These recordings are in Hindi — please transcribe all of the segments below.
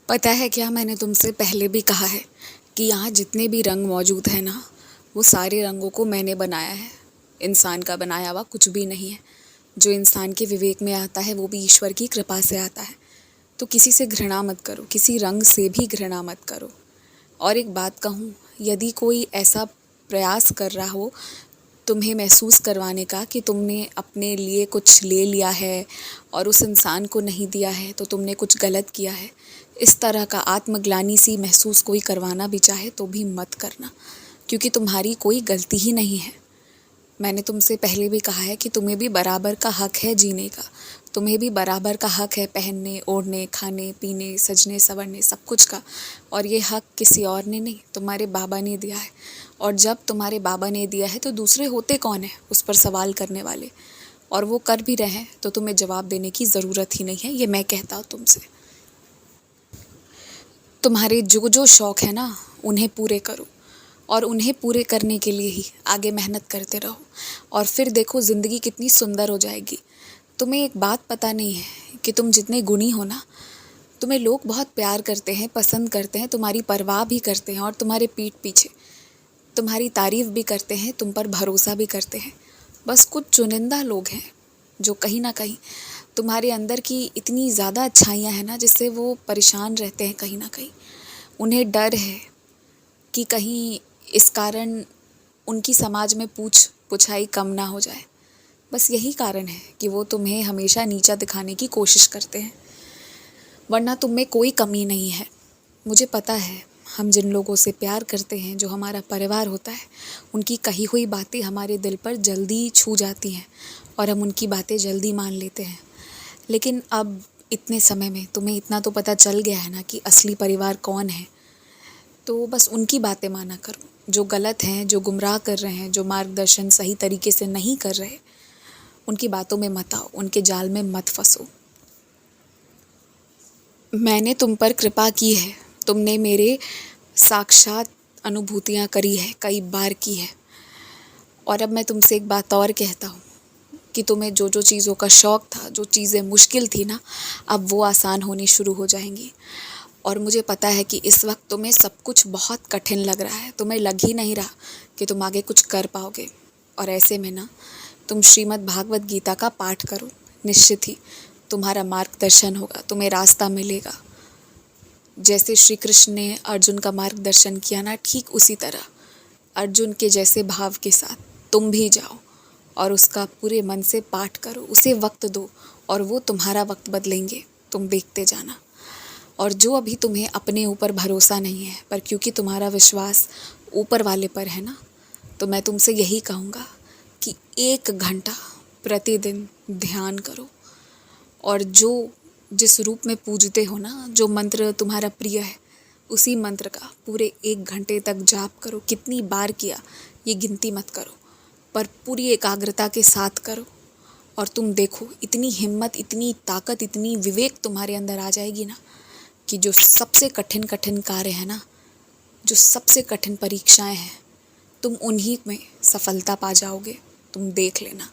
पता है क्या, मैंने तुमसे पहले भी कहा है कि यहाँ जितने भी रंग मौजूद हैं ना, वो सारे रंगों को मैंने बनाया है। इंसान का बनाया हुआ कुछ भी नहीं है। जो इंसान के विवेक में आता है वो भी ईश्वर की कृपा से आता है। तो किसी से घृणा मत करो, किसी रंग से भी घृणा मत करो। और एक बात कहूँ, यदि कोई ऐसा प्रयास कर रहा हो तुम्हें महसूस करवाने का कि तुमने अपने लिए कुछ ले लिया है और उस इंसान को नहीं दिया है, तो तुमने कुछ गलत किया है, इस तरह का आत्मग्लानि सी महसूस कोई करवाना भी चाहे तो भी मत करना, क्योंकि तुम्हारी कोई गलती ही नहीं है। मैंने तुमसे पहले भी कहा है कि तुम्हें भी बराबर का हक है जीने का, तुम्हें भी बराबर का हक है पहनने, ओढ़ने, खाने पीने, सजने संवरने, सब कुछ का। और ये हक किसी और ने नहीं, तुम्हारे बाबा ने दिया है। और जब तुम्हारे बाबा ने दिया है तो दूसरे होते कौन है उस पर सवाल करने वाले? और वो कर भी रहे हैं तो तुम्हें जवाब देने की ज़रूरत ही नहीं है, ये मैं कहता हूँ तुमसे। तुम्हारे जो जो शौक़ है ना, उन्हें पूरे करो, और उन्हें पूरे करने के लिए ही आगे मेहनत करते रहो। और फिर देखो ज़िंदगी कितनी सुंदर हो जाएगी। तुम्हें एक बात पता नहीं है कि तुम जितने गुणी हो ना, तुम्हें लोग बहुत प्यार करते हैं, पसंद करते हैं, तुम्हारी परवाह भी करते हैं, और तुम्हारे पीठ पीछे तुम्हारी तारीफ़ भी करते हैं, तुम पर भरोसा भी करते हैं। बस कुछ चुनिंदा लोग हैं जो कहीं ना कहीं तुम्हारे अंदर की इतनी ज़्यादा अच्छाइयाँ हैं ना, जिससे वो परेशान रहते हैं कहीं ना कहीं। उन्हें डर है कि कहीं इस कारण उनकी समाज में पुछाई कम ना हो जाए। बस यही कारण है कि वो तुम्हें हमेशा नीचा दिखाने की कोशिश करते हैं, वरना तुम में कोई कमी नहीं है। मुझे पता है, हम जिन लोगों से प्यार करते हैं, जो हमारा परिवार होता है, उनकी कही हुई बातें हमारे दिल पर जल्दी छू जाती हैं और हम उनकी बातें जल्दी मान लेते हैं। लेकिन अब इतने समय में तुम्हें इतना तो पता चल गया है ना कि असली परिवार कौन है। तो बस उनकी बातें माना करो। जो गलत हैं, जो गुमराह कर रहे हैं, जो मार्गदर्शन सही तरीके से नहीं कर रहे, उनकी बातों में मत आओ, उनके जाल में मत फंसो। मैंने तुम पर कृपा की है, तुमने मेरे साक्षात अनुभूतियाँ करी है, कई बार की है। और अब मैं तुमसे एक बात और कहता हूँ कि तुम्हें जो जो चीज़ों का शौक़ था, जो चीज़ें मुश्किल थी ना, अब वो आसान होनी शुरू हो जाएंगी। और मुझे पता है कि इस वक्त तुम्हें सब कुछ बहुत कठिन लग रहा है, तुम्हें लग ही नहीं रहा कि तुम आगे कुछ कर पाओगे। और ऐसे में ना, तुम श्रीमद् भागवत गीता का पाठ करो, निश्चित ही तुम्हारा मार्गदर्शन होगा, तुम्हें रास्ता मिलेगा। जैसे श्री कृष्ण ने अर्जुन का मार्गदर्शन किया ना, ठीक उसी तरह अर्जुन के जैसे भाव के साथ तुम भी जाओ और उसका पूरे मन से पाठ करो, उसे वक्त दो और वो तुम्हारा वक्त बदलेंगे, तुम देखते जाना। और जो अभी तुम्हें अपने ऊपर भरोसा नहीं है, पर क्योंकि तुम्हारा विश्वास ऊपर वाले पर है ना, तो मैं तुमसे यही कहूँगा कि 1 घंटा प्रतिदिन ध्यान करो। और जिस रूप में पूजते हो ना, जो मंत्र तुम्हारा प्रिय है, उसी मंत्र का पूरे 1 घंटे तक जाप करो। कितनी बार किया ये गिनती मत करो, पर पूरी एकाग्रता के साथ करो। और तुम देखो, इतनी हिम्मत, इतनी ताकत, इतनी विवेक तुम्हारे अंदर आ जाएगी ना, कि जो सबसे कठिन कठिन कार्य है ना, जो सबसे कठिन परीक्षाएं हैं, तुम उन्हीं में सफलता पा जाओगे। तुम देख लेना।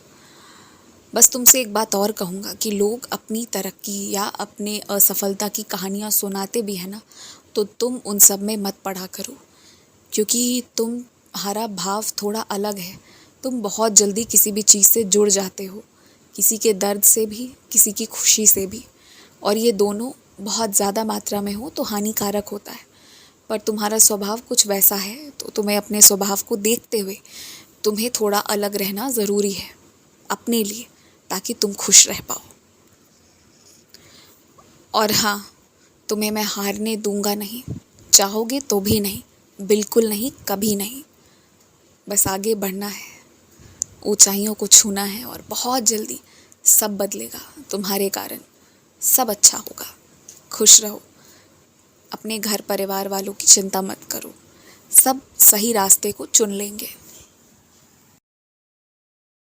बस तुमसे एक बात और कहूँगा कि लोग अपनी तरक्की या अपने असफलता की कहानियाँ सुनाते भी हैं ना, तो तुम उन सब में मत पढ़ा करो, क्योंकि तुम्हारा भाव थोड़ा अलग है। तुम बहुत जल्दी किसी भी चीज़ से जुड़ जाते हो, किसी के दर्द से भी, किसी की खुशी से भी। और ये दोनों बहुत ज़्यादा मात्रा में हो तो हानिकारक होता है। पर तुम्हारा स्वभाव कुछ वैसा है, तो तुम्हें अपने स्वभाव को देखते हुए तुम्हें थोड़ा अलग रहना ज़रूरी है अपने लिए, ताकि तुम खुश रह पाओ। और हाँ, तुम्हें मैं हारने दूंगा नहीं, चाहोगे तो भी नहीं, बिल्कुल नहीं, कभी नहीं। बस आगे बढ़ना है, ऊंचाइयों को छूना है, और बहुत जल्दी सब बदलेगा तुम्हारे कारण। सब अच्छा होगा। खुश रहो, अपने घर परिवार वालों की चिंता मत करो, सब सही रास्ते को चुन लेंगे।